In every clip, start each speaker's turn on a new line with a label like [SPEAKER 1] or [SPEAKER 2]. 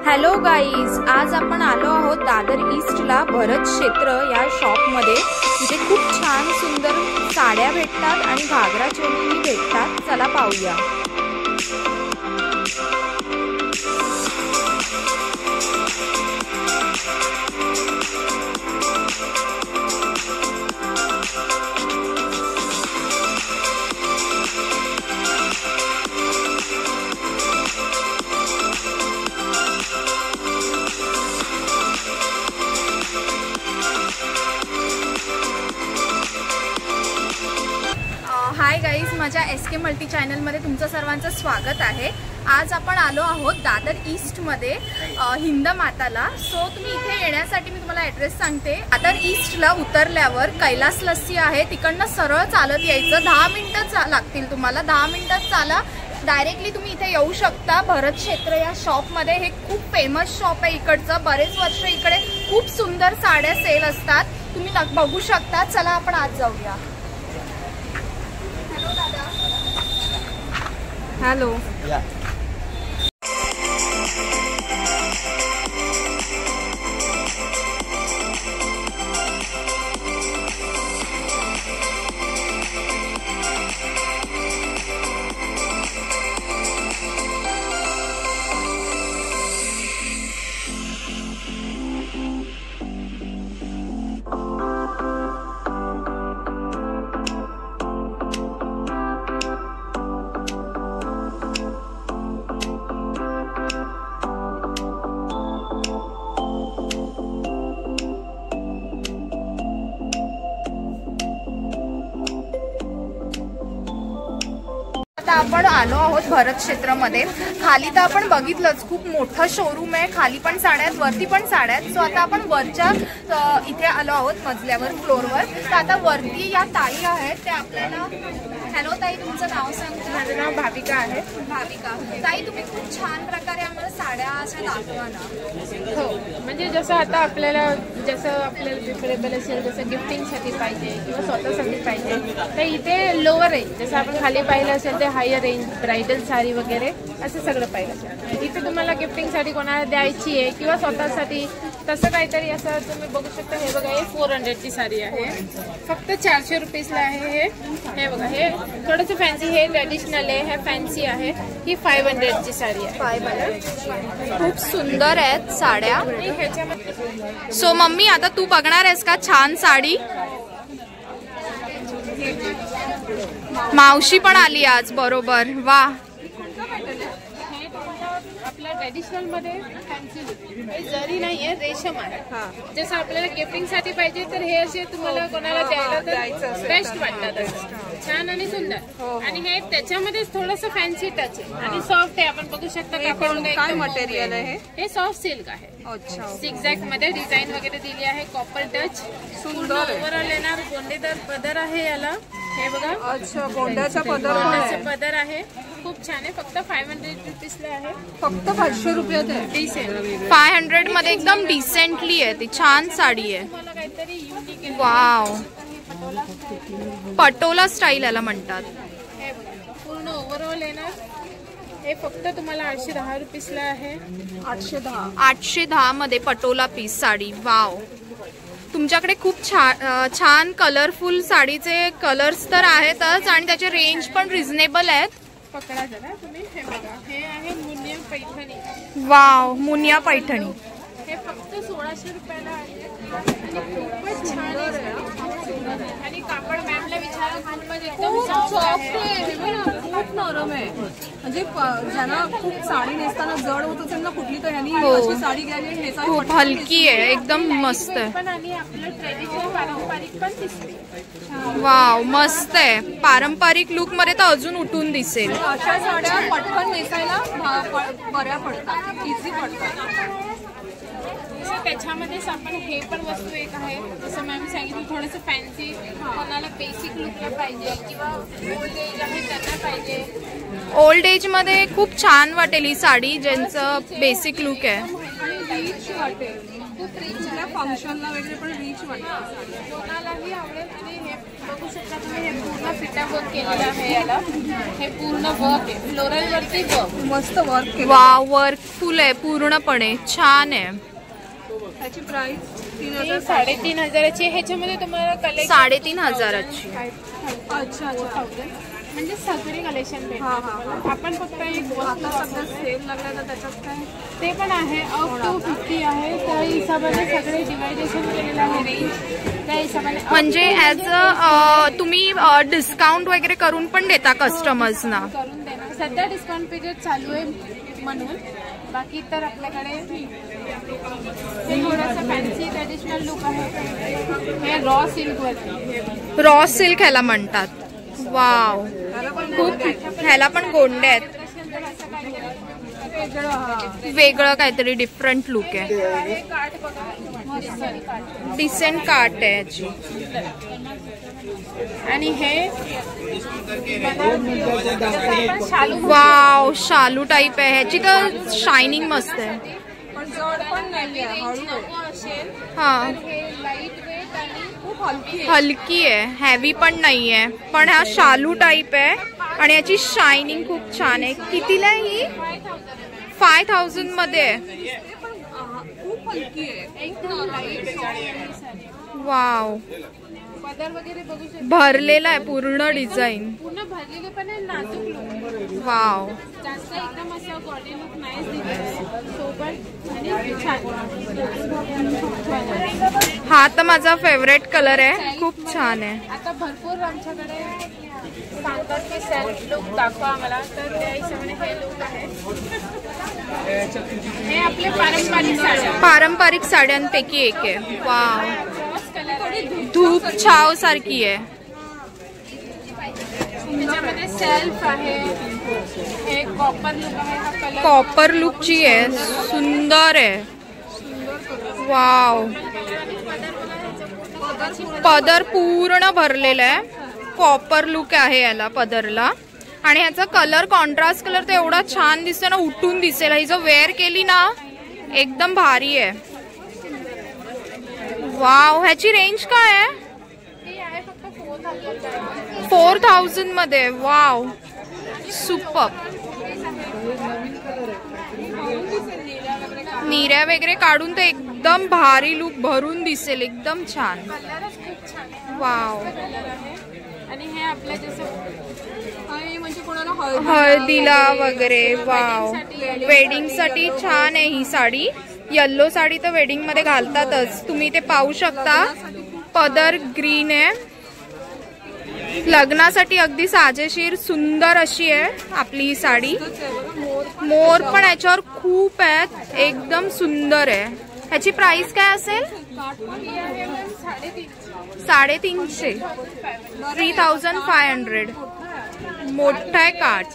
[SPEAKER 1] Hello guys, आज आपण आलो आहोत दादर ईस्टला भरत क्षेत्र या शॉपमध्ये। इथे खूप छान सुंदर साड्या भेटतात आणि घागरा चोलीही भेटतात। चला पाहूया। हाय गाईज, माझ्या SK मल्टी चॅनलमध्ये तुमचं सर्वांचं स्वागत आहे। आज आपण आलो आहोत दादर ईस्टमध्ये हिंदमाताला। सो तुम्ही इथे येण्यासाठी मी तुम्हाला ॲड्रेस सांगते। दादर ईस्टला उतरल्यावर कैलास लस्सी आहे, तिकडनं सरळ चालत यायचं। 10 मिनिटं लागतील तुम्हाला। 10 मिनिटात चाला, डायरेक्टली तुम्ही इथे येऊ शकता भरत क्षेत्र या शॉपमध्ये। हे खूप फेमस शॉप आहे इकडचं। बरेच वर्ष इकडे खूप सुंदर साड्या सेल असतात, तुम्ही बघू शकता। चला आपण आज जाऊया। हॅलो। आपण आलो आहोत भरत क्षेत्रामध्ये। खाली तर आपण बघितलंच, खूप मोठं शोरूम आहे। खाली पण साड्या आहेत, वरती पण साड्या आहेत। सो आता आपण वरच्या इथे आलो आहोत मजल्यावर, फ्लोअरवर। तर आता वरती या ताई आहेत, त्या आपल्याला। हॅलो ताई, तुमचं नाव सांगा।
[SPEAKER 2] माझं नाव भाविका आहे।
[SPEAKER 1] भाविका ताई, तुम्ही खूप छान प्रकारे आम्हाला साड्या अशा दाखवा ना।
[SPEAKER 2] हो, म्हणजे जसं आता आपल्याला प्रिफरेबल असेल, जसं गिफ्टिंगसाठी पाहिजे किंवा स्वतःसाठी पाहिजे, तर इथे लोअर रेंज, जसं आपण खाली पाहिलं असेल ते हायर रेंज, ब्रायडल साडी वगैरे असं सगळं पाहिलं असेल। इथे तुम्हाला गिफ्टिंगसाठी कोणाला द्यायची आहे किंवा स्वतःसाठी तसं काहीतरी असं तुम्ही बघू शकता। हे बघा, हे 400ची साडी आहे, फक्त 400 रुपीजला आहे। हे बघा, हे थोडंसं फॅन्सी, हे ट्रेडिशनल आहे, हे फॅन्सी आहे। ही 500ची साडी आहे।
[SPEAKER 1] 500 खूप सुंदर आहेत साड्या। सो मम्मी, आता तू बघणार आहेस का छान साडी? मावशी पण आली आज, बरोबर। वा,
[SPEAKER 2] आपल्या ट्रेडिशनल मध्ये फॅन्सी जरी नाहीये, रेशम आहे। जसं आपल्याला गिफ्टिंग साठी पाहिजे तर हे असे तुम्हाला कोणाला द्यायला तर बेस्ट वाटतात, छान आणि सुंदर। आणि हे त्याच्यामध्येच थोडंसं फॅन्सी टच आहे आणि सॉफ्ट आहे। आपण बघू शकता काय मटेरियल आहे। हे सॉफ्ट सिल्क आहे। झिगझॅग मध्ये डिझाईन वगैरे दिली आहे, कॉपर टच, सुंदर ओव्हरऑल येणार। गोंडेदार पदर आहे याला, हे बघा।
[SPEAKER 3] अच्छा, गोंड्याचा
[SPEAKER 2] पदर आहे, खूप छान आहे। फक्त 500 रुपीजला आहे,
[SPEAKER 3] फक्त 500 रुपयात आहे।
[SPEAKER 2] डिसेंट
[SPEAKER 1] 500 मध्ये एकदम डिसेंटली आहे, ती छान साडी आहे।
[SPEAKER 2] मला काहीतरी युनिक
[SPEAKER 1] वाव, पटोला स्टाईल याला म्हणतात।
[SPEAKER 2] हे बघा, पूर्ण ओव्हरऑल येणार। हे फक्त तुम्हाला 810 रुपीजला आहे।
[SPEAKER 1] 810 मध्ये पटोला पीस साडी। वाव, तुमच्याकडे खूप छान कलरफुल साडीचे कलर्स तर आहेतच आणि त्याचे रेंज पण रिझनेबल आहेत।
[SPEAKER 2] पकडा जरा तुम्ही। हे बघा, हे आहे मुनिया पैठणी।
[SPEAKER 1] वाव, मुनिया पैठणी।
[SPEAKER 2] हे फक्त 1600 रुपयाला आहे आणि खूपच छान आहे। आणि कापड मॅमला विचारा,
[SPEAKER 3] खूप सॉफ्ट आहे, खूप नरम आहे। म्हणजे ज्यांना खूप साडी नेसताना जड होत असेल ना कुठली, तर यांनी अशी साडी घ्यायची।
[SPEAKER 1] खूप हलकी आहे, एकदम मस्त आहे।
[SPEAKER 2] पण आणि आपलं ट्रेडिशनल पारंपरिक पण दिसते।
[SPEAKER 1] वाव, मस्त आहे। पारंपरिक लुक मध्ये तर अजून उठून दिसेल।
[SPEAKER 3] अशा साड्या पटकन नेसायला बऱ्या पडतात, इझी पडतात।
[SPEAKER 2] त्याच्यामध्येच आपण हे पण वस्तू एक आहे, जसं मॅम सांगितलं, थोडंसं फॅन्सी, कोणाला बेसिक लुकला पाहिजे किंवा ओल्ड एज आहे त्यांना पाहिजे।
[SPEAKER 1] ओल्ड एज मध्ये खूप छान वाटेल ही साडी, ज्यांचं बेसिक लुक आहे।
[SPEAKER 2] खूप रिच
[SPEAKER 3] कुठल्या फंक्शनला वगैरे पण रिच वाटतं.
[SPEAKER 2] कोणालाही आवडेल. आणि हे बघू शकता तुम्ही, हे पूर्ण फिटा वर्क केलेलं आहे याला. हे पूर्ण वर्क आहे, फ्लोरल वरती वर्क,
[SPEAKER 3] मस्त वर्क केलं.
[SPEAKER 1] वा वर्कफुल आहे पूर्णपणे, छान आहे.
[SPEAKER 3] त्याची प्राइस
[SPEAKER 2] 3,500ची. ह्याच्यामध्ये तुम्हाला कलेक्शन
[SPEAKER 1] 3,500ची.
[SPEAKER 3] अच्छा अच्छा.
[SPEAKER 2] म्हणजे सगळे कलेक्शन भेटतात. आपण फक्त एक
[SPEAKER 3] आता सध्या सेल लागला तर त्याच्यात काय
[SPEAKER 2] ते पण आहे. अप टू 50 आहे. त्या हिशोबाने सगळे डिवायडेशन केलेलं आहे रेंज. त्या हिशोबाने
[SPEAKER 1] म्हणजे ॲज तुम्ही डिस्काउंट वगैरे करून पण देता कस्टमर्सना?
[SPEAKER 2] करून देणार. सध्या डिस्काउंट पिरियड चालू आहे म्हणून. बाकी तर आपल्याकडे हे थोडंसं फॅन्सी ट्रेडिशनल लुक आहे. हे रॉ सिल्क वर,
[SPEAKER 1] रॉ सिल्क ह्याला म्हणतात. वाव, खूप. ह्याला पण गोंडे आहेत. वेगळं काहीतरी डिफरंट लुक आहे. डिसेंट काट आहे याची.
[SPEAKER 2] आणि हे
[SPEAKER 1] वाव, शालू टाईप आहे. ह्याची तर शायनिंग मस्त आहे.
[SPEAKER 3] पण जड पण नाहीये, हळू
[SPEAKER 1] हा,
[SPEAKER 2] लाईट वेट आणि
[SPEAKER 3] खूप हलकी आहे.
[SPEAKER 1] हलकी आहे, हेवी पण नाहीये. पण हा शालू टाईप आहे आणि याची शायनिंग खूप छान आहे. कितीला आहे ही? 5,000 मध्ये आहे.
[SPEAKER 3] खूप हलकी आहे.
[SPEAKER 2] एकदम लाईट.
[SPEAKER 1] वाव,
[SPEAKER 2] पदर वगैरे बघू शकता.
[SPEAKER 1] भरलेला आहे पूर्ण डिझाईन.
[SPEAKER 2] पूर्ण भरलेले पण आहे, नाजूक लुक.
[SPEAKER 1] वाव,
[SPEAKER 2] जास्त एकदम असं बॉडी लुक नाही दिलेलं आहे. सोबत आणि छान.
[SPEAKER 1] हा तर माझा फेवरेट कलर आहे, खूप छान आहे.
[SPEAKER 2] आता भरपूर आमच्याकडे सांगतात की सेल्फ लुक दाखवा आम्हाला, तर त्या हिशोबाने हे लुक आहे. हे आपले पारंपरिक साड्या.
[SPEAKER 1] पारंपरिक साड्यांपैकी एक आहे. वाव, धूप छाव सारखी आहे.
[SPEAKER 2] त्याच्यामध्ये सेल्फ आहे. हे कॉपर लुक आहे. हा कलर
[SPEAKER 1] कॉपर लुकची आहे, सुंदर आहे. वाव, पदर पूर्ण भरलेला आहे. कॉपर लुक आहे याला पदरला. आणि ह्याचा कलर, कॉन्ट्रास्ट कलर तर एवढा छान दिसतो ना, उठून दिसेल. ही जर वेअर केली ना एकदम भारी आहे. वाव, ह्याची रेंज काय आहे?
[SPEAKER 2] हे आहे फक्त 4,000.
[SPEAKER 1] 4,000 मध्ये. Wow, super. निऱ्या वगैरे काढून तर एकदम भारी लुक भरून दिसेल, एकदम छान.
[SPEAKER 2] कलरच खूप छान आहे.
[SPEAKER 1] वाव,
[SPEAKER 2] कलर आहे. आणि हे आपलं जसं
[SPEAKER 3] म्हणजे कोणाला
[SPEAKER 1] हळदीला वगैरे. वाव, वेडिंग साठी छान आहे ही साडी. येल्लो साडी तर वेडिंग मध्ये घालतातच. तुम्ही ते पाहू शकता. पदर ग्रीन आहे. लग्नासाठी अगदी साजेशीर सुंदर अशी आहे आपली ही साडी. मोर पण याच्यावर खूप आहेत, एकदम सुंदर आहे. ह्याची प्राइस काय असेल? 3,500. 3,500. मोठा आहे काठ.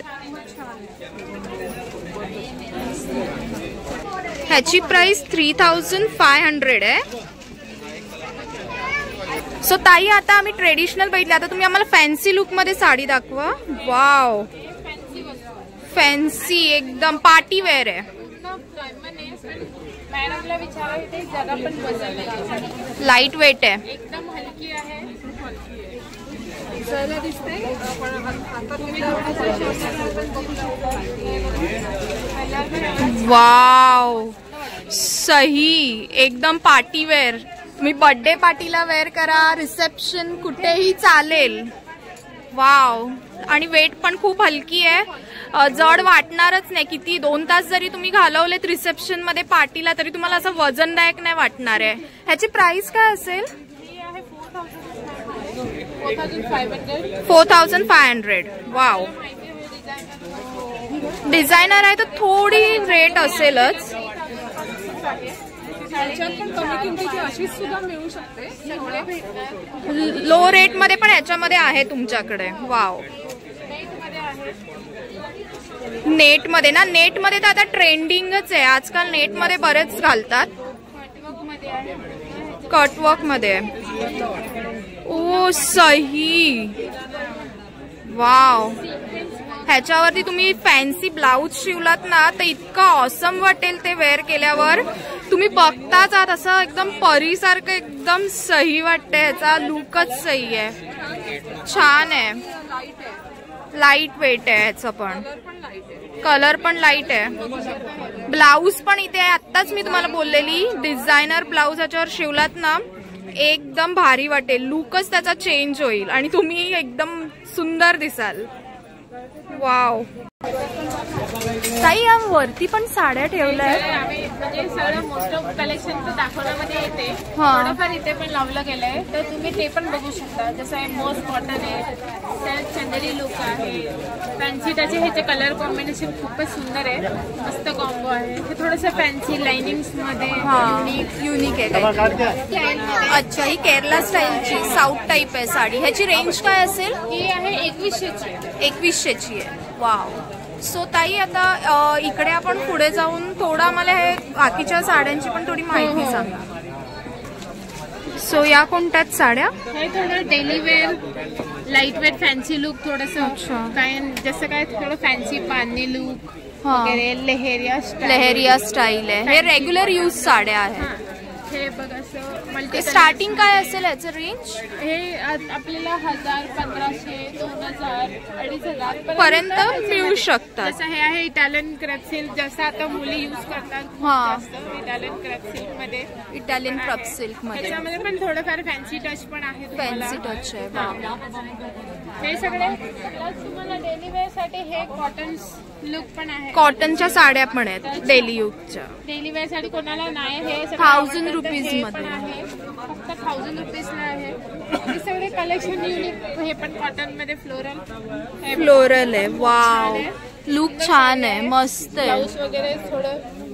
[SPEAKER 1] ह्याची प्राइस 3,500 आहे. सो ताई, आता आम्ही ट्रेडिशनल बघितले, आता तुम्ही आम्हाला फॅन्सी लुक मध्ये साडी दाखवा. वाव, फॅन्सी एकदम पार्टी वेअर आहे.
[SPEAKER 2] मॅडमला विचारा, इथे जरा पण वजन नाही.
[SPEAKER 1] लाईट वेट आहे,
[SPEAKER 2] एकदम हलकी आहे.
[SPEAKER 1] वाव, सही. एकदम पार्टी वेअर. तुम्ही बर्थडे पार्टीला वेअर करा, रिसेप्शन कुठेही चालेल. वाव, आणि वेट पण खूप हलकी आहे. जड वाटणारच नाही. किती 2 तास जरी तुम्ही घालवलेत रिसेप्शन मध्ये, पार्टीला, तरी तुम्हाला असं वजनदायक नाही वाटणार आहे. ह्याची प्राइस काय असेल? 4,500. वाव, डिझायनर आहे तर थोडी रेट असेलच.
[SPEAKER 3] पण कमी किमतीची अशीच सुद्धा मिळू शकते.
[SPEAKER 1] लो रेट मध्ये पण याच्यामध्ये आहे तुमच्याकडे. वाव, नेट मध्ये ना, नेट मध्ये तर आता ट्रेंडिंगच आहे आजकाल. नेट मध्ये बरेच घालतात. कटवर्क मध्ये. ओ, सही. वाव, ह्याच्यावरती तुम्ही फॅन्सी ब्लाऊज शिवलात ना तर इतकं ऑसम वाटेल ते वेअर केल्यावर. तुम्ही बघताच आहात असं एकदम परीसारखं एकदम सही वाटतंय. ह्याचा लुकच सही आहे, छान आहे. लाईट वेट आहे ह्याचं पण, कलर पण लाईट आहे. ब्लाऊज पण इथे आहे. आत्ताच मी तुम्हाला बोललेली डिझायनर ब्लाऊज ह्याच्यावर शिवलात ना एकदम भारी वाटेल. लुकच त्याचा चेंज होईल आणि तुम्ही एकदम सुंदर दिसाल. वाव. ताई या वरती पण साड्या ठेवल्या आहेत.
[SPEAKER 2] म्हणजे सगळं मोस्ट ऑफ कलेक्शन तर दाखवण्यामध्ये येते, थोडंफार इथे पण लावलं गेलंय तर तुम्ही ते पण बघू शकता. जसं आहे मोस्ट कॉटन आहे, त्यात चंदेरी लुक आहे, फॅन्सी त्याचे ह्याचे कलर कॉम्बिनेशन खूपच सुंदर आहे, मस्त कॉम्बो आहे. हे थोडंसं फॅन्सी लाइनिंग्स मध्ये
[SPEAKER 1] युनिक आहे. अच्छा, ही केरला स्टाईलची साऊथ टाईप आहे साडी. ह्याची रेंज काय असेल?
[SPEAKER 2] ही आहे 2100ची
[SPEAKER 1] आहे. वाव. सो ताई आता इकडे आपण पुढे जाऊन थोडं आम्हाला हे बाकीच्या साड्यांची पण थोडी माहिती सांगा. सो या कोणत्यात साड्या?
[SPEAKER 2] हे थोडं daily wear, light wear, fancy look थोडंसं काय, जसं काय थोडं फॅन्सी बांधणी लुक वगैरे, लेहेरिया स्टाईल आहे.
[SPEAKER 1] हे रेग्युलर यूज साड्या आहेत.
[SPEAKER 2] हे बघ असं मल्टी.
[SPEAKER 1] स्टार्टिंग काय असेल याचं रेंज?
[SPEAKER 2] हे आपल्याला 1000, 1500, 2000, 2500
[SPEAKER 1] पर्यंत मिळू शकतात.
[SPEAKER 2] जसं हे आहे इटालियन क्रेप सिल्क, जसं आता मुली यूज करतात इटालियन क्रेप सिल्क मध्ये.
[SPEAKER 1] इटालियन क्रेप सिल्क मध्ये
[SPEAKER 2] त्याच्यामध्ये पण थोडंफार फॅन्सी टच पण आहे.
[SPEAKER 1] फॅन्सी टच आहे.
[SPEAKER 2] हे सगळे तुम्हाला डेली वेअर साठी हे कॉटन लुक पण आहे.
[SPEAKER 1] कॉटनच्या साड्या पण आहेत डेली यूजच्या.
[SPEAKER 2] डेली वेअर साठी कोणाला नाही, हे
[SPEAKER 1] 1000 रुपीज मध्ये
[SPEAKER 2] आहे, फक्त 1000 रुपीजला आहे. हे सगळे कलेक्शन युनिक. हे पण कॉटन मध्ये फ्लोरल
[SPEAKER 1] आहे. वाव, लुक छान आहे, मस्त आहे.
[SPEAKER 2] ब्लाऊज वगैरे थोडं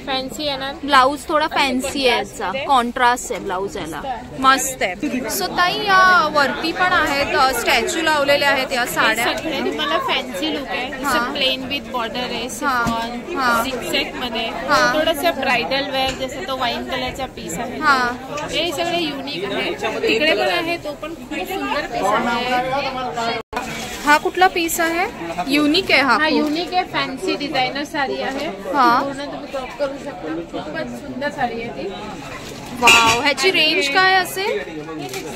[SPEAKER 2] फॅन्सी येणार.
[SPEAKER 1] ब्लाऊज थोडा फॅन्सी आहे, याचा कॉन्ट्रास्ट आहे ब्लाऊज याला, मस्त आहे. सो ताई या वरती पण आहेत स्टॅच्यू लावलेले आहेत या साड्या.
[SPEAKER 2] तुम्हाला फॅन्सी लुक आहे, जसं प्लेन विथ बॉर्डर आहे, झिगझॅग मध्ये थोडंसं ब्रायडल वेअर, जसं तो वाईन कलरचा पीस आहे. हे सगळे युनिक आहे. तिकडे पण आहे, तो पण खूप सुंदर पीस आहे.
[SPEAKER 1] हा कुठला पीस आहे? युनिक आहे.
[SPEAKER 2] हा युनिक आहे, फॅन्सी डिझायनर साडी आहे. पूर्ण तुम्ही क्रॉप करू शकता, खूपच सुंदर साडी आहे ती.
[SPEAKER 1] वाव. ह्याची रेंज काय असेल?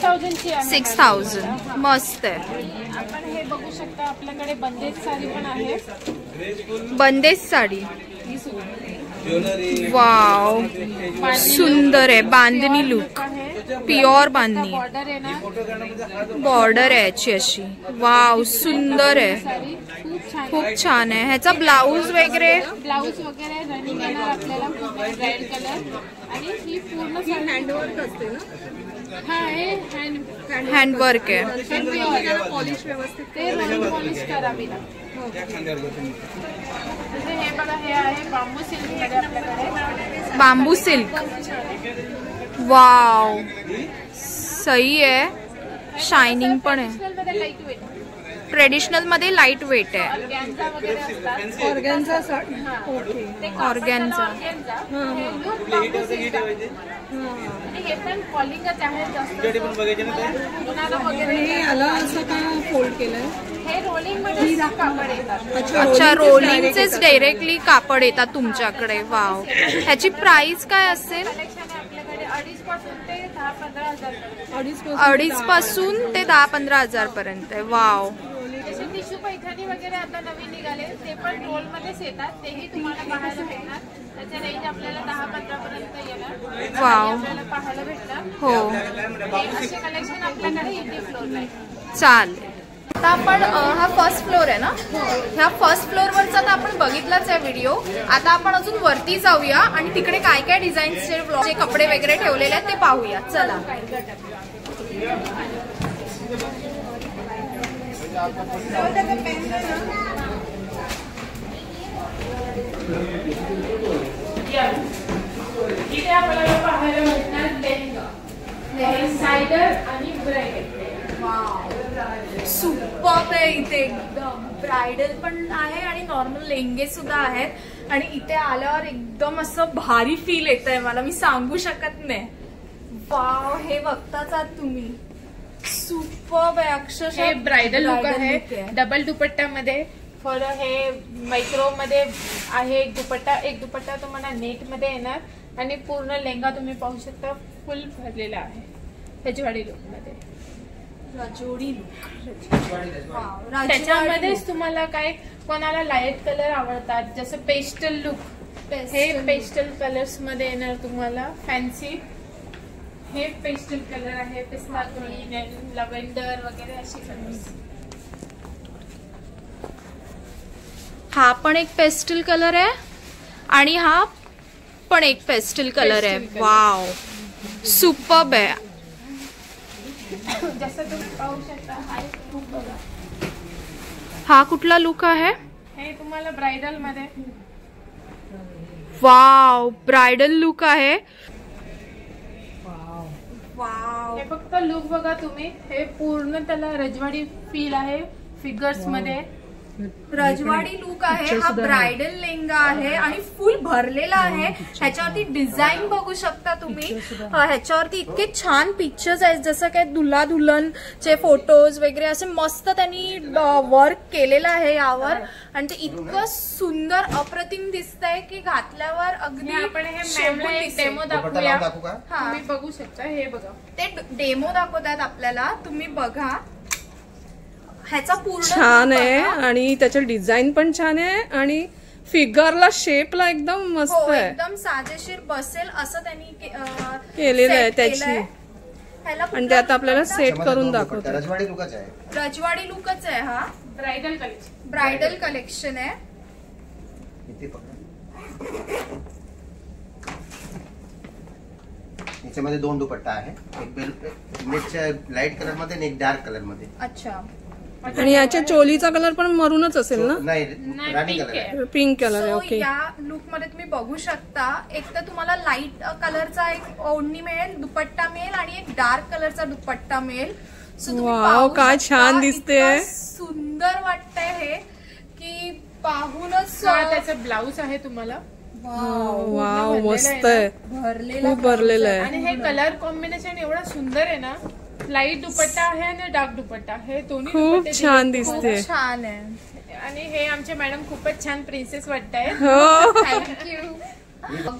[SPEAKER 2] 6000ची आहे.
[SPEAKER 1] 6000. मस्त आहे.
[SPEAKER 2] आपण हे बघू शकता, आपल्याकडे बंदेज साडी पण आहे.
[SPEAKER 1] बंदेज साडी. वाव, सुंदर आहे. बांधणी लुक, प्युअर बांधणी. बॉर्डर आहे याची अशी. वाव, सुंदर आहे, खूप छान आहे. ह्याचा ब्लाऊज वगैरे
[SPEAKER 2] रनिंग येणार आपल्याला, रेड कलर. आणि ही पूर्ण हँडवर्क असते ना. हा, हे
[SPEAKER 1] हँडवर्क आहे.
[SPEAKER 2] पॉलिश व्यवस्थित ते पॉलिश करावी लागते. हे बघा, हे आहे बांबू सिल्क मध्ये आपल्याकडे.
[SPEAKER 1] बांबू सिल्क. वाव, सही आहे. शायनिंग पण आहे. ट्रेडिशनल मध्ये लाईट वेट आहे. ऑर्गॅन्झा.
[SPEAKER 2] हे पण कॉलिंगच आहे जास्त. फोल्ड केलंय. हे रोलिंग मध्ये कापड येतात.
[SPEAKER 1] अच्छा, रोलिंगचेच डायरेक्टली कापड येतात तुमच्याकडे. वाव. ह्याची प्राइस काय असेल? 2,500 पासून ते 10-15 हजार पर्यंत आहे. वाव.
[SPEAKER 2] टिश्यू पैठणी वगैरे आता नवीन निघाले, ते पण रोल मध्येच येतात. तेही तुम्हाला पाहायला भेटणार. त्याच्या रेंज आपल्याला 10-15 पर्यंत येणार.
[SPEAKER 1] वाव,
[SPEAKER 2] आपल्याला पाहायला भेटणार.
[SPEAKER 1] हो,
[SPEAKER 2] असे कलेक्शन आपल्याकडे इथे फ्लोरला आहे.
[SPEAKER 1] चालेल. आता आपण हा फर्स्ट फ्लोर आहे ना, ह्या फर्स्ट फ्लोअरवरचा तर आपण बघितलाच आहे व्हिडिओ. आता आपण अजून वरती जाऊया आणि तिकडे काय काय डिझाईन्सचे कपडे वगैरे ठेवलेले आहेत ते पाहूया. चला.
[SPEAKER 2] इथे आपल्याला पाहायला भेटणार सायडर आणि ब्राइडल.
[SPEAKER 1] सुपर आहे. इथे एकदम ब्रायडल पण आहे आणि नॉर्मल लेंगे सुद्धा आहेत. आणि इथे आल्यावर एकदम असं भारी फील येत आहे मला, मी सांगू शकत नाही. वाव, हे बघताच आहात तुम्ही. सुपर्ब आहे अक्षरशः.
[SPEAKER 2] हे ब्रायडल लुक आहे डबल दुपट्ट्यामध्ये. फॉर हे मायक्रो मध्ये आहे एक दुपट्टा तुम्हाला नेट मध्ये येणार आणि पूर्ण लेंगा तुम्ही पाहू शकता फुल भरलेला आहे रजवाडी लुक मध्ये.
[SPEAKER 1] राजोडी लुक.
[SPEAKER 2] त्याच्यामध्येच तुम्हाला काय कोणाला लाईट कलर आवडतात जसं पेस्टल लुक, हे पेस्टल कलर्स मध्ये येणार तुम्हाला फॅन्सी. हे पेस्टल कलर आहे पिस्ता ग्रीन अँड लव्हेंडर वगैरे असे कलर्स.
[SPEAKER 1] हा पण एक पेस्टल कलर आहे आणि हा पण एक पेस्टल कलर आहे. वाव सुपर्ब आहे.
[SPEAKER 2] जसं तुम्ही पाहू शकता हा एक लुक बघा.
[SPEAKER 1] हा कुठला लुक आहे?
[SPEAKER 2] हे तुम्हाला ब्रायडल मध्ये.
[SPEAKER 1] वाव ब्रायडल लुक आहे.
[SPEAKER 2] हे फक्त लुक बघा तुम्ही. हे पूर्ण त्याला रजवाडी फील आहे फिगर्स मध्ये.
[SPEAKER 1] रजवाडी लुक आहे. हा ब्रायडल लेंगा आहे आणि फुल भरलेला आहे. ह्याच्यावरती डिझाईन बघू शकता तुम्ही. ह्याच्यावरती इतके छान पिक्चर्स आहेत जसं काय दुल्हा दुल्हनचे फोटोज वगैरे असे मस्त त्यांनी वर्क केलेलं आहे यावर आणि ते इतकं सुंदर अप्रतिम दिसतंय की घातल्यावर अगदी.
[SPEAKER 2] आपण हे मॅमला एक डेमो दाखवूया. तुम्ही बघू शकता. हे बघा
[SPEAKER 1] ते डेमो दाखवतात आपल्याला. तुम्ही बघा. ह्याचा पूर्ण
[SPEAKER 3] छान आहे आणि त्याचं डिझाईन पण छान आहे आणि फिगरला शेपला एकदम मस्त आहे.
[SPEAKER 1] एकदम साजेशीर बसेल असं त्यांनी
[SPEAKER 3] केलेलं आहे त्याची. आणि ते आता आपल्याला सेट करून दाखवतो.
[SPEAKER 1] रजवाडी लुकच आहे. हा ब्रायडल कलेक्शन आहे.
[SPEAKER 4] याच्यामध्ये 2 दुपट्टा आहे. एक लाईट कलर मध्ये आणि एक डार्क कलर मध्ये.
[SPEAKER 1] अच्छा.
[SPEAKER 3] आणि याच्या चोलीचा कलर पण मरूनच असेल ना?
[SPEAKER 4] नाही राणी कलर आहे.
[SPEAKER 3] पिंक कलर आहे. ओके.
[SPEAKER 1] या लुक मध्ये तुम्ही बघू शकता एक तर तुम्हाला लाईट कलरचा एक ओढणी मिळेल, दुपट्टा मिळेल आणि एक डार्क कलरचा दुपट्टा मिळेल.
[SPEAKER 3] वाव काय छान दिसते.
[SPEAKER 1] सुंदर वाटतंय हे की पाहूनच.
[SPEAKER 2] त्याचं ब्लाऊज आहे तुम्हाला.
[SPEAKER 3] वाव मस्त आहे. खूप भरलेलं आहे.
[SPEAKER 2] आणि हे कलर कॉम्बिनेशन एवढा सुंदर आहे ना. लाईट दुपट्टा आहे आणि डार्क दुपट्टा. हे दोन्ही
[SPEAKER 3] खूप छान दिसते.
[SPEAKER 1] छान आहे.
[SPEAKER 2] आणि हे आमचे मॅडम खूपच छान प्रिन्सेस वाटतायत.
[SPEAKER 1] थँक्यू.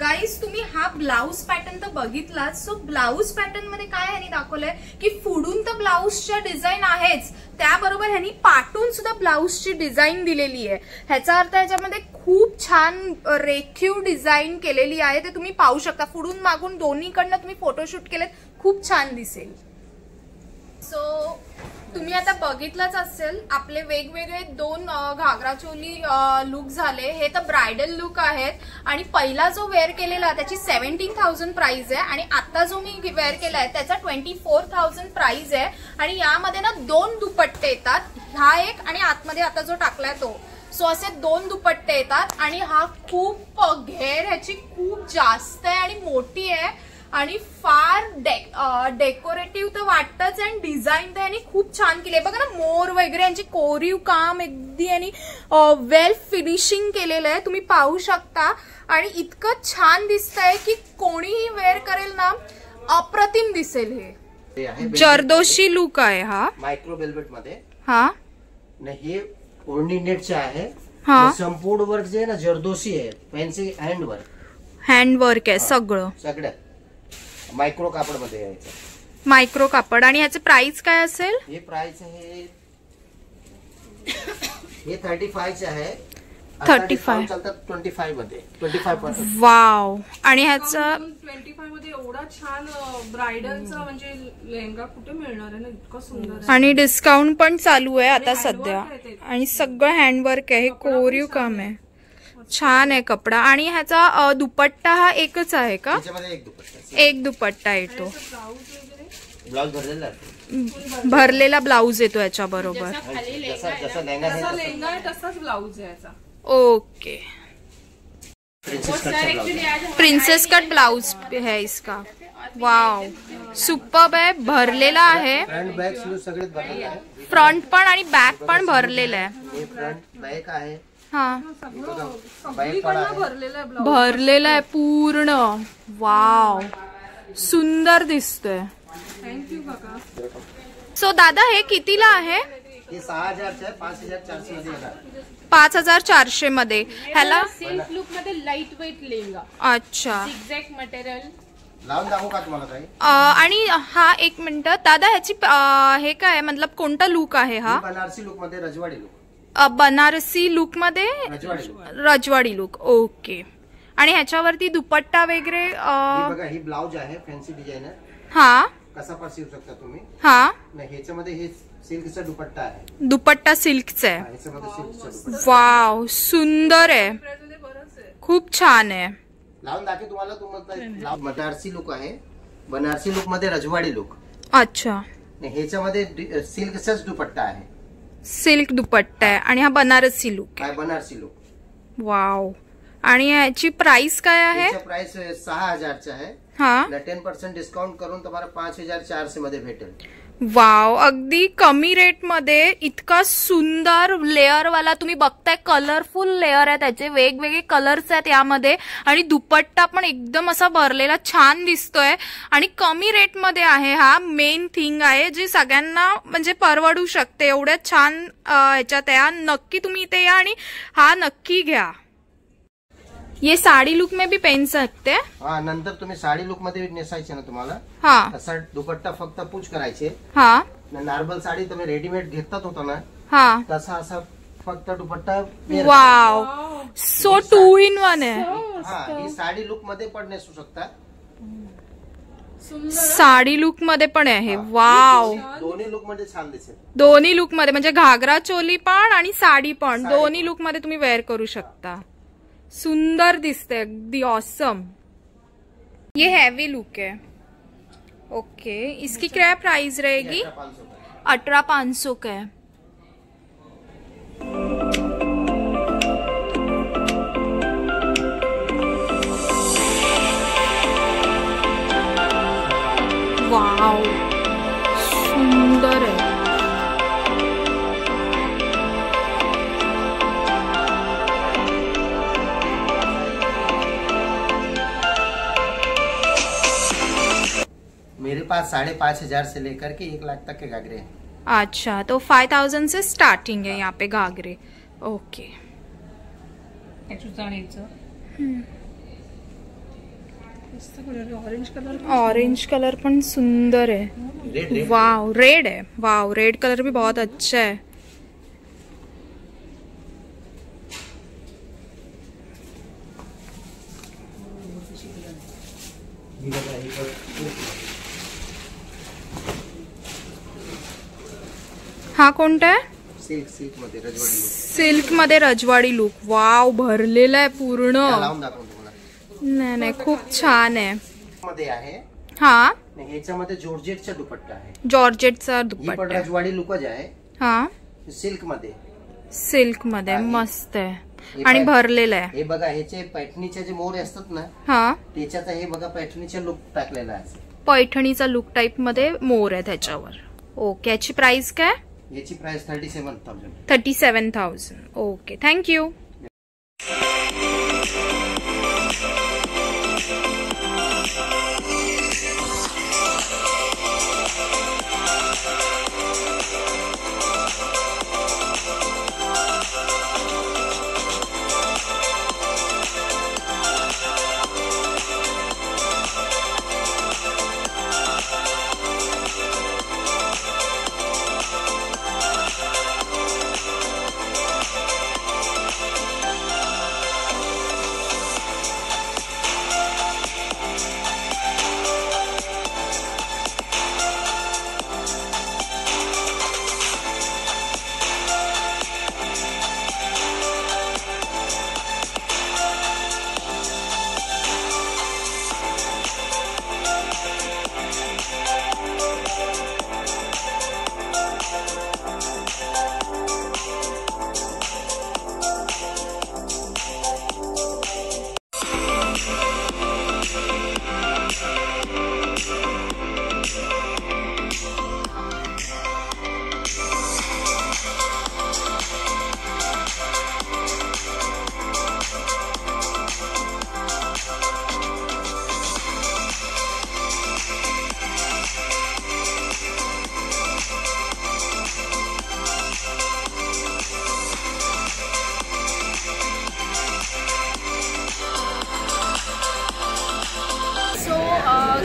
[SPEAKER 1] गाईज तुम्ही हा ब्लाऊज पॅटर्न तर बघितलाच. सो ब्लाऊज पॅटर्न मध्ये काय ह्यांनी दाखवलंय की फुडून तर ब्लाऊजच्या डिझाईन आहेच त्याबरोबर ह्यांनी पाटून सुद्धा ब्लाऊजची डिझाईन दिलेली आहे. ह्याचा अर्थ ह्याच्यामध्ये खूप छान रेखीव डिझाईन केलेली आहे. ते तुम्ही पाहू शकता. फुडून मागून दोन्हीकडनं तुम्ही फोटोशूट केलेत. खूप छान दिसेल. सो तुम्ही आता बघितलंच असेल आपले वेगवेगळे 2 घागरा चोली लुक झाले. हे तर ब्रायडल लुक आहेत आणि पहिला जो वेअर केलेला त्याची 17,000 प्राइस आहे आणि आता जो मी वेअर केलाय त्याचा 24,000 प्राइस आहे. आणि यामध्ये ना 2 दुपट्टे येतात. हा एक आणि आतमध्ये आता जो टाकलाय तो. सो असे 2 दुपट्टे येतात आणि हा खूप घेर ह्याची खूप जास्त आहे आणि मोठी आहे आणि फार डेकोरेटिव्ह तर वाटतच आणि डिझाईन तर यांनी खूप छान केली आहे. बघा ना मोर वगैरे यांची कोरीव काम अगदी आणि वेल फिनिशिंग केलेलं आहे. तुम्ही पाहू शकता आणि इतकं छान दिसतंय की कोणीही वेअर करेल ना अप्रतिम दिसेल. हे जरदोशी लुक आहे. हा
[SPEAKER 4] मायक्रो वेल्वेट मध्ये.
[SPEAKER 1] हा
[SPEAKER 4] हे ओढणी नेटचे आहे. संपूर्ण वर्क जे आहे ना जरदोशी आहे. फॅन्सी हँडवर्क
[SPEAKER 1] आहे सगळं
[SPEAKER 4] मायक्रो कापड मध्ये यायचं.
[SPEAKER 1] मायक्रो कापड. आणि ह्याचे प्राइस काय असेल?
[SPEAKER 4] हे प्राइस आहे हे 35 आहे.
[SPEAKER 1] 35
[SPEAKER 4] चालतात 25 मध्ये. 25%.
[SPEAKER 1] वाव. आणि ह्याचा
[SPEAKER 3] 25 मध्ये एवढा छान ब्रायडलचा म्हणजे लेहंगा कुठे मिळणार आहे ना. इतकं सुंदर.
[SPEAKER 1] आणि डिस्काउंट पण चालू आहे आता सध्या. आणि सगळं हँडवर्क आहे. हे कोरीव काम आहे. छान आहे कपडा. आणि ह्याचा दुपट्टा हा एकच आहे का? एक दुपट्टा येतो.
[SPEAKER 4] ब्लाउज
[SPEAKER 1] भरलेला ब्लाउज येतो याच्या बरोबर. ओके. प्रिंसेस कट ब्लाउज है इसका. वाव सुपर्ब आहे. भरलेला आहे. फ्रंट पण आणि बॅक पण भरलेला आहे. हा भरलेला आहे पूर्ण. वाव सुंदर दिसतोय. सो दादा हे कितीला आहे?
[SPEAKER 4] हे 6,000 आहे, 5,400 मध्ये येणार.
[SPEAKER 1] 5,400 मध्ये. ह्याला
[SPEAKER 2] सिल्क लुक मध्ये लाईट वेट लेंगा.
[SPEAKER 1] अच्छा.
[SPEAKER 2] एक्झॅक्ट मटेरियल
[SPEAKER 4] लावून दाखवू का तुम्हाला काही?
[SPEAKER 1] आणि हा एक मिनिट दादा, ह्याची हे काय मतलब कोणता लुक आहे हा?
[SPEAKER 4] बनारसी लुक मध्ये रजवाडी लुक.
[SPEAKER 1] बनारसी लुक मध्ये रजवाडी लुक. ओके. आणि ह्याच्यावरती दुपट्टा वगैरे
[SPEAKER 4] बघा, ही ब्लाउज आहे फॅन्सी डिझायनर.
[SPEAKER 1] हा,
[SPEAKER 4] कसा पण शिवू शकता तुम्ही.
[SPEAKER 1] हा,
[SPEAKER 4] ह्याच्यामध्ये हे सिल्कचा दुपट्टा आहे.
[SPEAKER 1] दुपट्टा सिल्कचा आहे.
[SPEAKER 4] ह्याच्यामध्ये सिल्कचा दुपट्टा.
[SPEAKER 1] वाव, सुंदर आहे, खूप छान आहे.
[SPEAKER 4] लावून दाखव तुम्हाला. तुम्हाला बनारसी लुक आहे, बनारसी लुक मध्ये रजवाडी लुक.
[SPEAKER 1] अच्छा.
[SPEAKER 4] ह्याच्यामध्ये सिल्कचाच दुपट्टा आहे.
[SPEAKER 1] सिल्क दुपट्टा आहे आणि हा बनारसी लुक
[SPEAKER 4] काय बनारसी लुक.
[SPEAKER 1] वाव. आणि याची प्राइस काय आहे?
[SPEAKER 4] प्राइस 6,000 आहे.
[SPEAKER 1] हा,
[SPEAKER 4] 10% डिस्काउंट करून तुम्हाला 5,400 मध्ये भेटेल.
[SPEAKER 1] वाव, अगदी कमी रेट मध्ये इतका सुंदर लेअर वाला तुम्ही बघताय. कलरफुल लेअर आहे, त्याचे वेगवेगळे कलर्स आहेत यामध्ये. आणि दुपट्टा पण एकदम असा भरलेला छान दिसतोय आणि कमी रेट मध्ये आहे. हा मेन थिंग आहे जी सगळ्यांना म्हणजे परवडू शकते. एवढ्या छान ह्याच्यात आहे. नक्की तुम्ही इथे या आणि हा नक्की घ्या. ये साड़ी लुक में भी पहन सकते हैं.
[SPEAKER 4] हा, नंतर तुम्ही साडी लुक मध्ये नेसायचे ना तुम्हाला.
[SPEAKER 1] हा,
[SPEAKER 4] तसा दुपट्टा फक्त पूछ करायचे.
[SPEAKER 1] हा,
[SPEAKER 4] नॉर्मल साडी तुम्ही रेडीमेड घेतात होता ना,
[SPEAKER 1] हा.
[SPEAKER 4] तसा असा फक्त दुपट्टा.
[SPEAKER 1] वाव, सो 2 in 1 आहे.
[SPEAKER 4] हा, ही साडी लुक मध्ये पण नेसू शकता.
[SPEAKER 1] साडी लुक मध्ये पण आहे. वाव,
[SPEAKER 4] दोन्ही लुक मध्ये छान दिसेल.
[SPEAKER 1] दोन्ही लुक मध्ये म्हणजे घागरा चोली पण आणि साडी पण दोन्ही लुक मध्ये तुम्ही वेअर करू शकता. सुंदर दिसते, अगदी ऑसम. ये हैवी लुक है. ओके, इसकी क्या प्राइस रहेगी? 18,500 का है. वाव, सुंदर है.
[SPEAKER 4] मेरे पास 5,500 से लेकर के 1 लाख तक के घाघरे हैं.
[SPEAKER 1] अच्छा, तो 5,000 से स्टार्टिंग है यहाँ पे घाघरे. ओके. ऑरेंज कलर पण सुंदर है. वाव, रेड है. वाव, रेड कलर भी बहुत अच्छा है. हा कोणता आहे? सिल्क मध्ये रजवाडी लुक. वाव, भरलेला आहे पूर्ण. नाही नाही, खूप छान आहे.
[SPEAKER 4] मध्ये आहे.
[SPEAKER 1] हा,
[SPEAKER 4] ह्याच्यामध्ये जॉर्जेटचा दुपट्टा आहे.
[SPEAKER 1] जॉर्जेटचा दुपट्टा.
[SPEAKER 4] रजवाडी लुकच आहे.
[SPEAKER 1] हा,
[SPEAKER 4] सिल्क मध्ये.
[SPEAKER 1] सिल्क मध्ये मस्त आहे आणि भरलेला आहे.
[SPEAKER 4] हे बघा, ह्याचे पैठणीचे जे मोर असतात ना, हा, त्याच्यात हे बघा पैठणीचा लुक टाकलेला आहे.
[SPEAKER 1] पैठणीचा लुक टाइप मध्ये मोर आहे त्याच्यावर. ओके, याची प्राइस काय?
[SPEAKER 4] याची प्राइस 37,000.
[SPEAKER 1] 37,000. Okay, thank you.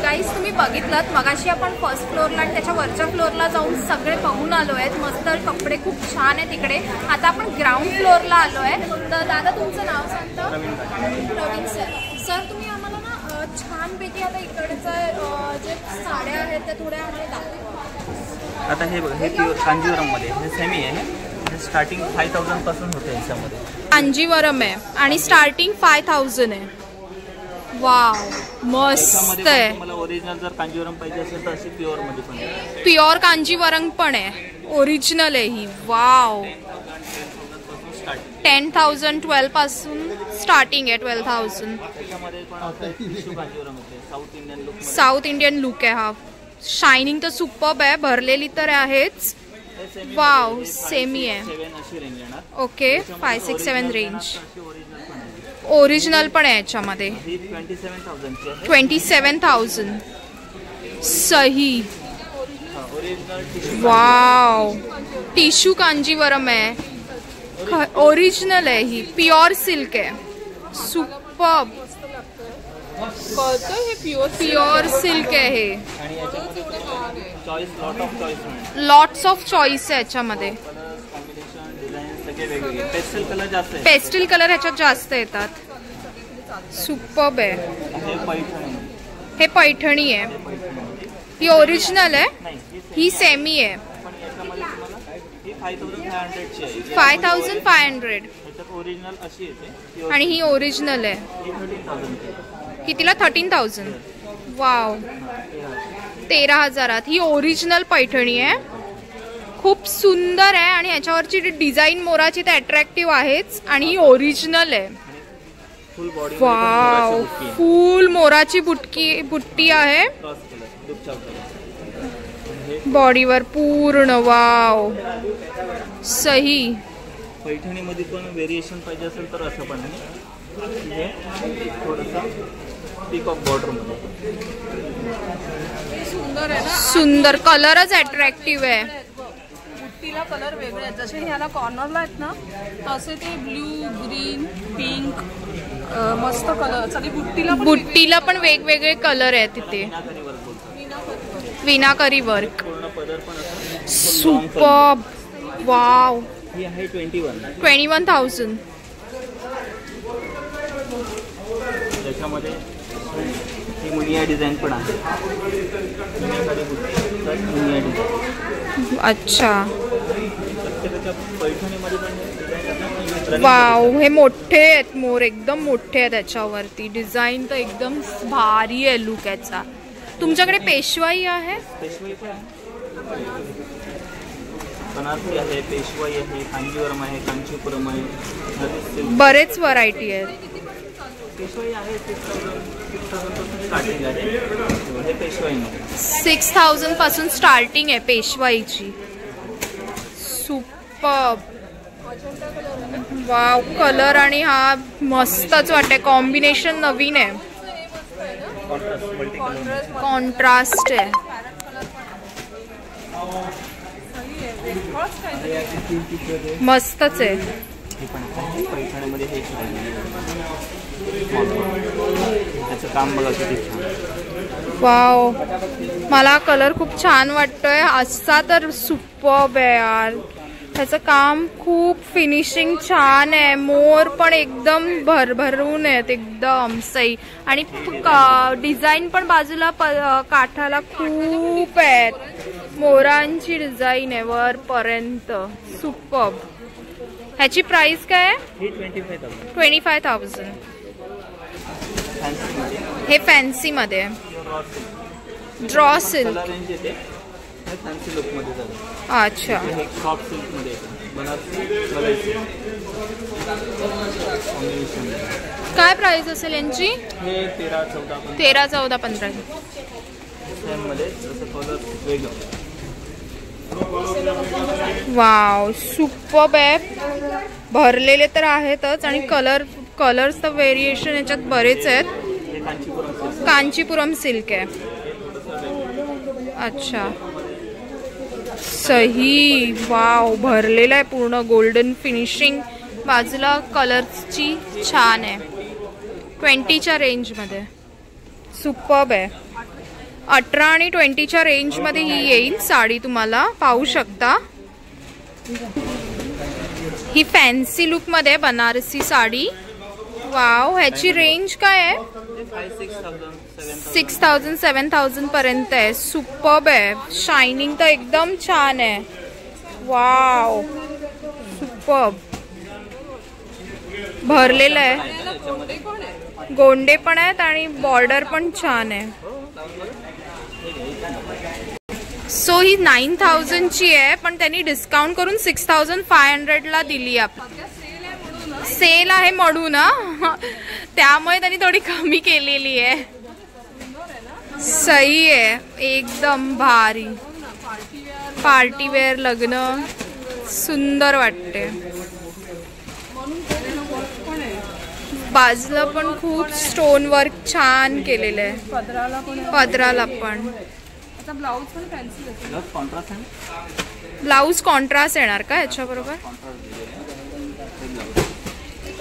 [SPEAKER 1] गाईज तुम्ही बघितलं मगाशी आपण फर्स्ट फ्लोअरला आणि त्याच्या वरच्या फ्लोअरला जाऊन सगळे बघून आलो आहेत. मस्त कपडे खूप छान आहेत तिकडे. आता आपण ग्राउंड फ्लोअरला आलो आहे. तर दादा तुमचं नाव सांगता? प्रवीण सर. सर तुम्ही आम्हाला ना छानपैकी आता इकडचं जे साड्या आहेत त्या थोड्या आम्हाला दाखवा.
[SPEAKER 5] आता हे बघा, हे प्युअर कांजीवरममध्ये हे सेमी आहे. स्टार्टिंग 5000 पासून होते याच्यामध्ये.
[SPEAKER 1] कांजीवरम आहे आणि स्टार्टिंग 5000 आहे. वाव मस्त आहे.
[SPEAKER 5] मला ओरिजिनल जर कांजीवरम पाहिजे असेल तर अशी प्युअर मध्ये पण आहे.
[SPEAKER 1] प्युअर कांजीवरम पण आहे. ओरिजिनल आहे ही. वाव 10,000 12 पासून स्टार्टिंग आहे. 12,000.
[SPEAKER 5] त्याच्यामध्ये पण टिश्यू कांजीवरम येते. South Indian look.
[SPEAKER 1] South Indian look आहे हा. शायनिंग तर सुपर्ब आहे. भरलेली तर आहेच. वाव सेमी आहे.
[SPEAKER 5] 7 अशी रेंज येणार.
[SPEAKER 1] Okay 5, 6, 7 range. ओरिजिनल पण आहे याच्यामध्ये. 27,000 सही. वाव टिश्यू कांजीवरम आहे. ओरिजिनल आहे ही. प्युअर सिल्क आहे. सुपर्ब. प्युअर सिल्क आहे हे. लॉट्स ऑफ चॉईस आहे याच्यामध्ये. पेस्टल कलर ह्याच्यात जास्त येतात. सुपर्ब आहे. हे पैठणी आहे. ही ओरिजिनल आहे. ही सेमी आहे. 5,500 आणि ही ओरिजिनल आहे. कितीला? 13,000. वाव 13,000. ही ओरिजिनल पैठणी आहे. खूप सुंदर आहे आणि ह्याच्यावरची डिझाईन मोराची ते अट्रॅक्टिव्ह आहेच आणि ही ओरिजिनल आहे. वाव फुल मोराची बुट्टी आहे बॉडीवर पूर्ण. वाव सही.
[SPEAKER 5] पैठणीमध्ये पण व्हेरिएशन पाहिजे असेल तर असं पण आहे. थोडंसं पीकॉक बॉर्डर मध्ये
[SPEAKER 3] सुंदर आहे ना.
[SPEAKER 1] सुंदर कलरच अट्रॅक्टिव्ह आहे.
[SPEAKER 3] बुट्टीला कलर वेगळे आहेत. जसे ह्याला कॉर्नरला आहेत ना तसे ते ब्ल्यू, ग्रीन, पिंक मस्त कलर. सगळी बुट्टीला पण
[SPEAKER 1] वेगवेगळे कलर आहेत तिथे. विनाकरी वर्क. सुपर्ब. वाव 21,000.
[SPEAKER 5] त्याच्यामध्ये ही मुनिया डिझाईन पण आहे.
[SPEAKER 1] अच्छा. वाव हे मोठे आहेत मोर. एकदम मोठे आहेत. त्याच्यावरती डिझाईन तर एकदम भारी आहे लुक याचा. तुमच्याकडे पेशवाई आहे?
[SPEAKER 5] पेशवाई पण बनारसी आहे, पेशवाई आहे, कांजीवरम आहे, कांचीपुरम आहे.
[SPEAKER 1] बरेच व्हरायटी आहेत.
[SPEAKER 5] पेशवाई आहे 6,000 स्टार्टिंग आहे. हे पेशवाई
[SPEAKER 1] 6,000 पासून स्टार्टिंग आहे पेशवाईची. सुपर्ब. वाव कलर आणि हा मस्तच वाटते. कॉम्बिनेशन नवीन आहे. कॉन्ट्रास्ट आहे. मस्तच आहे.
[SPEAKER 5] पैठणीमध्ये हे त्याचं काम बघा किती छान.
[SPEAKER 1] वाव मला कलर खूप छान वाटतोय. असा तर सुपर्ब आहे यार. त्याचं काम खूप फिनिशिंग छान आहे. मोर पण एकदम भरभरून आहेत. एकदम सही. आणि डिझाईन पण बाजूला काठाला खूप आहेत. मोरांची डिझाईन आहे वरपर्यंत. सुपर्ब. ह्याची प्राइस काय आहे? 25,000. हे फॅन्सी मध्ये आहे. Draw silk. अच्छा. काय प्राइस असेल यांची? 13, 14, 15. वाव सुपर्ब आहे. भरलेले तर आहेतच आणि कलर्स तर व्हेरिएशन याच्यात बरेच आहेत. कांचीपुरम सिल्क आहे. अच्छा सही. वाव भरलेला आहे पूर्ण. Golden finishing. बाजूला कलर्सची छान आहे. 20च्या रेंजमध्ये. सुपर्ब आहे. 18 आणि 20च्या रेंजमध्ये ही येईल साडी. तुम्हाला पाहू शकता ही फॅन्सी लुकमध्ये बनारसी साडी. वाव, ह्याची रेंज काय आहे? 6000 7000 पर्यंत आहे. सुपर्ब आहे. शायनिंग तर एकदम छान आहे. Wow, superb. भरलेलं आहे, गोंडे पण आहेत आणि बॉर्डर पण छान आहे. सो ही 9000 ची आहे, पण त्यांनी डिस्काउंट करून 6500 ला दिली. सेल आहे म्हणून ना, त्यामुळे त्यांनी थोडी कमी केलेली आहे. सही आहे, एकदम भारी. पार्टी वेअर, लग्न, सुंदर वाटते. बाजूला पण खूप स्टोन वर्क छान केलेलं आहे. पदराला पण. ब्लाऊज कॉन्ट्रास्ट येणार का याच्याबरोबर?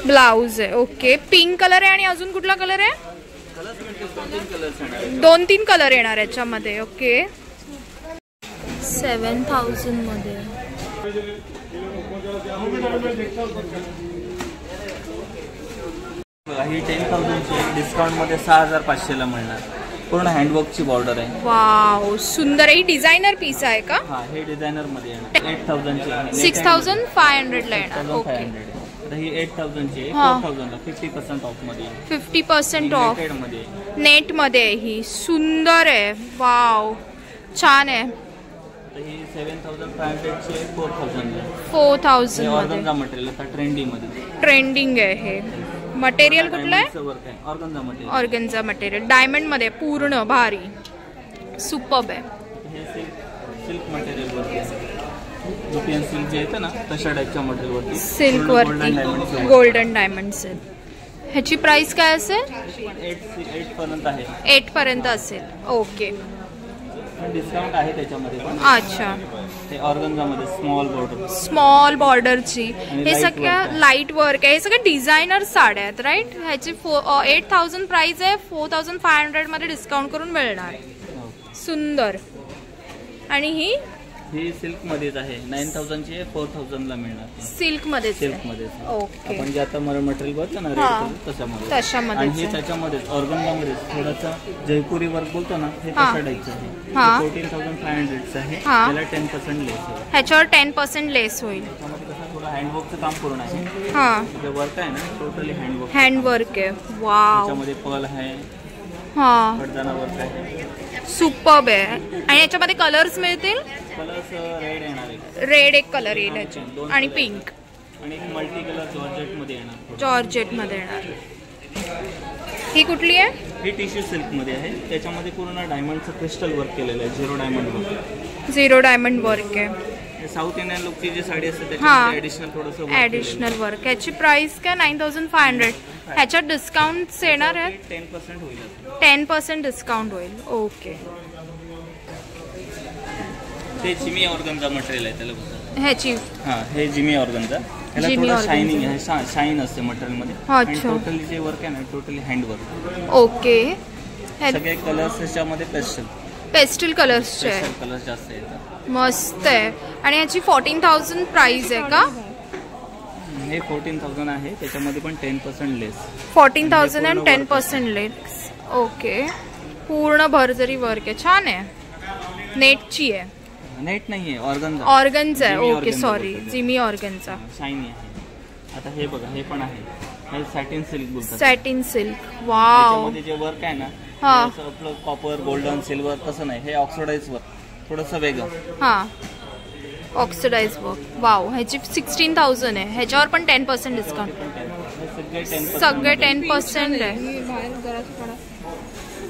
[SPEAKER 1] ब्लाऊज आहे. ओके, पिंक कलर आहे आणि अजून कुठला कलर आहे? 2-3 कलर येणार याच्यामध्ये. ओके, 7000 मध्ये.
[SPEAKER 5] ही 10,000 ची डिस्काउंट मध्ये 6500 ला मिळणार. पूर्ण हँडवर्कची बॉर्डर आहे.
[SPEAKER 1] वाव, सुंदर आहे. डिझायनर पीस आहे का?
[SPEAKER 5] हा, हे डिझायनर मध्ये येणार. 8000 ची आहे.
[SPEAKER 1] 6500 ला येणार. ओके,
[SPEAKER 5] आता ही 8000 ची आहे. 4000 ला 50% ऑफ मध्ये.
[SPEAKER 1] 50% ऑफ
[SPEAKER 5] मध्ये.
[SPEAKER 1] नेट मध्ये. ही सुंदर आहे. वाव, छान आहे.
[SPEAKER 5] ही 7500 ची 4000 ला.
[SPEAKER 1] 4000 मध्ये.
[SPEAKER 5] ऑर्गन्झा मटेरियल आता ट्रेंडिंग मध्ये.
[SPEAKER 1] ट्रेंडिंग आहे हे मटेरियल. कुठलं आहे?
[SPEAKER 5] Organza material.
[SPEAKER 1] Organza material diamond मध्ये, पूर्ण भारी. सुपर्ब आहे.
[SPEAKER 5] हे सिल्क मटेरियल वरती, यूपीएन सिल्क जे येतं ना तशा टाईपच्या मटेरियल वरती.
[SPEAKER 1] सिल्क वरती गोल्डन डायमंड्स आहेत. ह्याची प्राइस काय असेल?
[SPEAKER 5] 8 पर्यंत आहे.
[SPEAKER 1] 8 पर्यंत असेल. ओके,
[SPEAKER 5] डिस्काउंट आहे त्याच्यामध्ये पण.
[SPEAKER 1] अच्छा,
[SPEAKER 5] ते ऑर्गन्झा मध्ये स्मॉल बॉर्डर.
[SPEAKER 1] स्मॉल बॉर्डरची. हे सगळं लाईट वर्क आहे. हे सगळं डिझायनर साड्या आहेत, राईट? ह्याची 8000 प्राइस आहे. 4500 मध्ये डिस्काउंट करून मिळणार. सुंदर. आणि ही
[SPEAKER 5] सिल्क मध्येच आहे. 9000 ची 4000 ला मिळणार.
[SPEAKER 1] सिल्क मध्ये.
[SPEAKER 5] सिल्क मध्ये.
[SPEAKER 1] ओके,
[SPEAKER 5] आपण जे आता मटेरियल बघतो ना रेड तशामध्ये. आणि हे त्याच्यामध्ये ऑर्गन्झा मध्ये थोडासा जयपुरी वर्क बोलतो ना, हे तशा टाईपचं आहे. 14500 आहे. त्याला 10% लेस आहे.
[SPEAKER 1] ह्याच्यावर 10% लेस होईल.
[SPEAKER 5] त्यामध्ये कसं थोडं हँडवर्कचं काम पूर्ण आहे.
[SPEAKER 1] हा,
[SPEAKER 5] वर्क आहे ना, टोटली हँडवर्क.
[SPEAKER 1] हँडवर्क आहे. वाव,
[SPEAKER 5] त्याच्यामध्ये पर्ल आहे.
[SPEAKER 1] हा,
[SPEAKER 5] कडदाना वर्क आहे.
[SPEAKER 1] सुपर्ब आहे. आणि याच्यामध्ये कलर्स मिळतील?
[SPEAKER 5] कलर्स रेड येणार आहे.
[SPEAKER 1] रेड एक कलर येईल याच्यात, आणि पिंक,
[SPEAKER 5] आणि मल्टी कलर जॉर्जेट मध्ये येणार.
[SPEAKER 1] जॉर्जेट मध्ये येणार. ही कुठली आहे?
[SPEAKER 5] ही टिश्यू सिल्क मध्ये आहे. त्याच्यामध्ये पूर्ण डायमंडचं क्रिस्टल वर्क केलेलं आहे. 0 डायमंड वर्क.
[SPEAKER 1] 0 डायमंड वर्क आहे.
[SPEAKER 5] साऊथ इंडियन लोकची जी साडी असते त्याच्यामध्ये ऍडिशनल थोडंसं
[SPEAKER 1] ऍडिशनल वर्क. याची प्राइस काय? 9500. ह्याच्यात डिस्काउंट येणार आहे?
[SPEAKER 5] 10% होईल.
[SPEAKER 1] 10% डिस्काउंट होईल. ओके,
[SPEAKER 5] ते जिमी ऑर्गन्झा मटेरियल आहे त्याला बोलतात.
[SPEAKER 1] ह्याची.
[SPEAKER 5] हा, हे जिमी ऑर्गन्झा. ह्याला थोडं शायनिंग आहे. शाईन असते मटेरियल मध्ये. आणि टोटली जे वर्क आहे ना, टोटली हँड वर्क.
[SPEAKER 1] ओके,
[SPEAKER 5] सगळे कलर्स त्याच्यामध्ये
[SPEAKER 1] पेस्टल कलर्सचे आहे.
[SPEAKER 5] कलर्स जास्त येतात.
[SPEAKER 1] मस्त आहे. आणि ह्याची 14000 प्राइस आहे का?
[SPEAKER 5] हे 14000 आहे. त्याच्यामध्ये पण 10% लेस.
[SPEAKER 1] 14000 आणि 10% लेस. ओके, पूर्ण भरजरी वर्क आहे. छान आहे. नेटची आहे.
[SPEAKER 5] नेट नाहीये, ऑर्गन्झा.
[SPEAKER 1] ऑर्गन्झा आहे. Okay, sorry, Jimmy organza.
[SPEAKER 5] Shiny आहे. आता हे बघा, हे पण आहे. हे सॅटिन सिल्क बोलतात.
[SPEAKER 1] Satin silk. वाव,
[SPEAKER 5] त्याच्यामध्ये जे वर्क आहे ना, आपलं कॉपर, गोल्डन, सिल्वर तसं नाही. हे ऑक्सिडाइज वर्क, थोडंसं वेगळं.
[SPEAKER 1] हा, ऑक्सिडाइज वर्क. वाव, ह्याची 16000 आहे. ह्याच्यावर पण 10% डिस्काउंट. सगळे 10% आहे.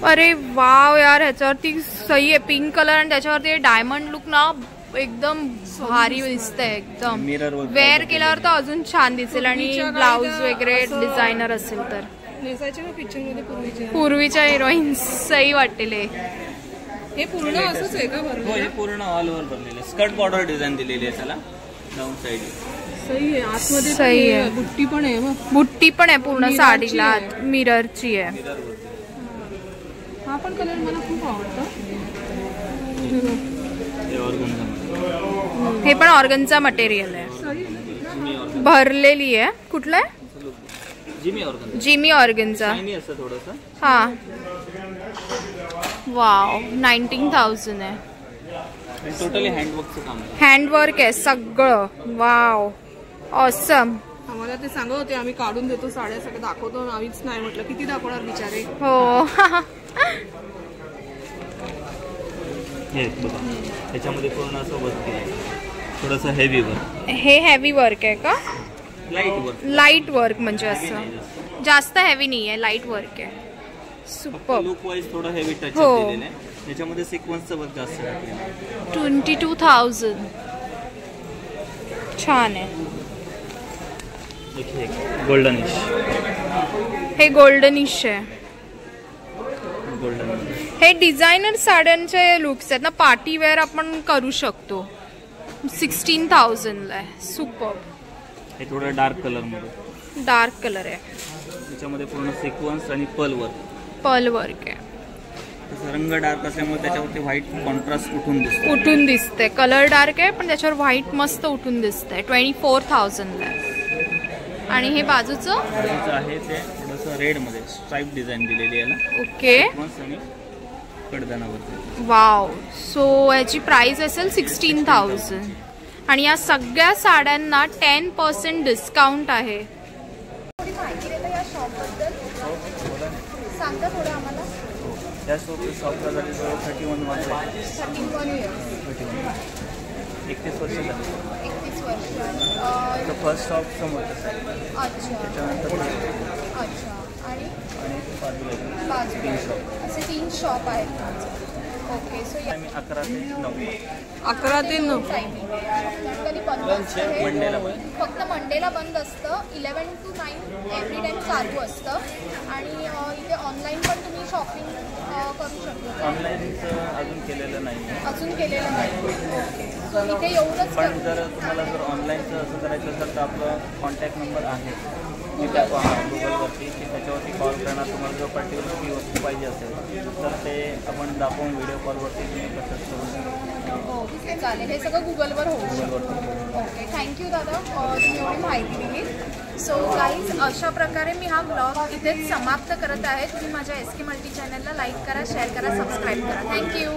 [SPEAKER 1] अरे वाव यार, ह्याच्यावरती सही आहे. पिंक कलर आणि त्याच्यावरती डायमंड लुक ना, एकदम भारी दिसतंय. एकदम वेअर केल्यावर तर अजून छान दिसेल. आणि ब्लाऊज वगैरे डिझायनर असेल तर. पूर्वीच्या हिरोईन सही वाटलेले.
[SPEAKER 3] हे पूर्ण असंच आहे का?
[SPEAKER 5] हो, हे पूर्ण ऑल ओव्हर बनलेलं. स्कर्ट बॉर्डर डिझाईन दिलेली आहे त्याला डाऊन साइड.
[SPEAKER 3] सही आहे. आतमध्ये
[SPEAKER 1] सही आहे.
[SPEAKER 3] बुट्टी पण आहे.
[SPEAKER 1] बुट्टी पण आहे पूर्ण साडीला. मिररची आहे.
[SPEAKER 3] हा पण कलर मला खूप आवडतो.
[SPEAKER 1] हे पण ऑर्गनचा मटेरियल आहे, भरलेली आहे. कुठलं आहे? जिमी ऑर्गनचा. हा, वाव, 19,000 आहे.
[SPEAKER 5] टोटली हँडवर्कचं काम आहे.
[SPEAKER 1] हँडवर्क आहे सगळं. Wow, awesome.
[SPEAKER 3] आम्हाला ते सांगत होते आम्ही काढून देतो साड्या, सगळं दाखवतो. आम्हीच नाही म्हटलं, किती दाखवणार बिचारे.
[SPEAKER 1] हो.
[SPEAKER 5] हे बघा, त्याच्यामध्ये पूर्ण असं वर्क केलं, थोडंसं हेवी वर्क.
[SPEAKER 1] हे हेवी वर्क आहे का?
[SPEAKER 5] Light work.
[SPEAKER 1] लाईट वर्क म्हणजे असं जास्त हेवी नाही आहे, लाईट वर्क आहे. सुपर.
[SPEAKER 5] लुक वाईज थोडं हेवी टच दिलेलं आहे. त्याच्यामध्ये सिक्वेन्सचं वर्क जास्त टाकलेलं आहे.
[SPEAKER 1] 22,000. छान आहे.
[SPEAKER 5] गोल्डनिश.
[SPEAKER 1] हे गोल्डनिश आहे.
[SPEAKER 5] गोल्डन.
[SPEAKER 1] हे डिझायनर साड्यांचे लुक्स आहेत ना, पार्टी वेअर आपण करू शकतो. 16,000 ला आहे. सुपर.
[SPEAKER 5] हे थोडं डार्क कलर मध्ये.
[SPEAKER 1] डार्क कलर आहे.
[SPEAKER 5] त्याच्यामध्ये पूर्ण सिक्वेन्स आणि पर्ल वर्क.
[SPEAKER 1] पर्ल वर्क आहे.
[SPEAKER 5] रंग डार्क असल्यामुळे त्याच्यावरती व्हाईट कॉन्ट्रास्ट
[SPEAKER 1] उठून दिसते. कलर डार्क आहे पण त्याच्यावर व्हाईट मस्त उठून दिसतंय. 24,000 ला आहे. आणि हे बाजूचं
[SPEAKER 5] आहे ते थोडंसं रेड मध्ये स्ट्राइप डिझाईन दिलेली आहे ना.
[SPEAKER 1] ओके.
[SPEAKER 5] आणि कडदानावरती.
[SPEAKER 1] वाव. सो याची प्राइस असेल 16,000. आणि या सगळ्या साड्यांना 10% डिस्काउंट आहे. थोडी माहिती देता या शॉपबद्दल? सांगता थोडं आम्हाला.
[SPEAKER 5] या शॉपला झाली 31 वर्ष.
[SPEAKER 1] 31 इयर्स.
[SPEAKER 5] 31 वर्ष झाली.
[SPEAKER 1] 31 वर्ष.
[SPEAKER 5] फर्स्ट शॉप समोर.
[SPEAKER 1] अच्छा.
[SPEAKER 5] त्याच्यानंतर
[SPEAKER 1] अच्छा. आणि
[SPEAKER 5] बाजूला
[SPEAKER 1] असे 3 शॉप आहेत. ओके. सो
[SPEAKER 5] 11 ते 9.
[SPEAKER 3] 11 ते 9
[SPEAKER 1] टायमिंग. कधी बंद असतं? फक्त मंडेला बंद असतं. 11 to 9 एव्हरी टाइम चालू असतं. आणि इथे ऑनलाईन पण तुम्ही शॉपिंग करू शकता.
[SPEAKER 5] ऑनलाईनचं अजून केलेलं नाही.
[SPEAKER 1] अजून केलेलं नाही. ओके. सो इथे येऊनच.
[SPEAKER 5] पण जर तुम्हाला जर ऑनलाईनचं असं करायचं असेल तर आपलं कॉन्टॅक्ट नंबर आहे गुगलवरती, की त्याच्यावरती कॉल करणार. तुम्हाला जर पर्टिक्युलर ती वस्तू पाहिजे असेल तर ते आपण दाखवून व्हिडिओ कॉलवरती तुम्ही परचेस करू शकता.
[SPEAKER 1] ओके, चालेल. हे सगळं गुगलवर होऊ शकतं. ओके, थँक्यू दादा, तुम्ही एवढी माहिती दिली. सो गाईज, अशा प्रकारे मी हा ब्लॉग इथेच समाप्त करत आहे. तुम्ही माझ्या SK मल्टी चॅनलला लाईक करा, शेअर करा, सबस्क्राईब करा. थँक्यू.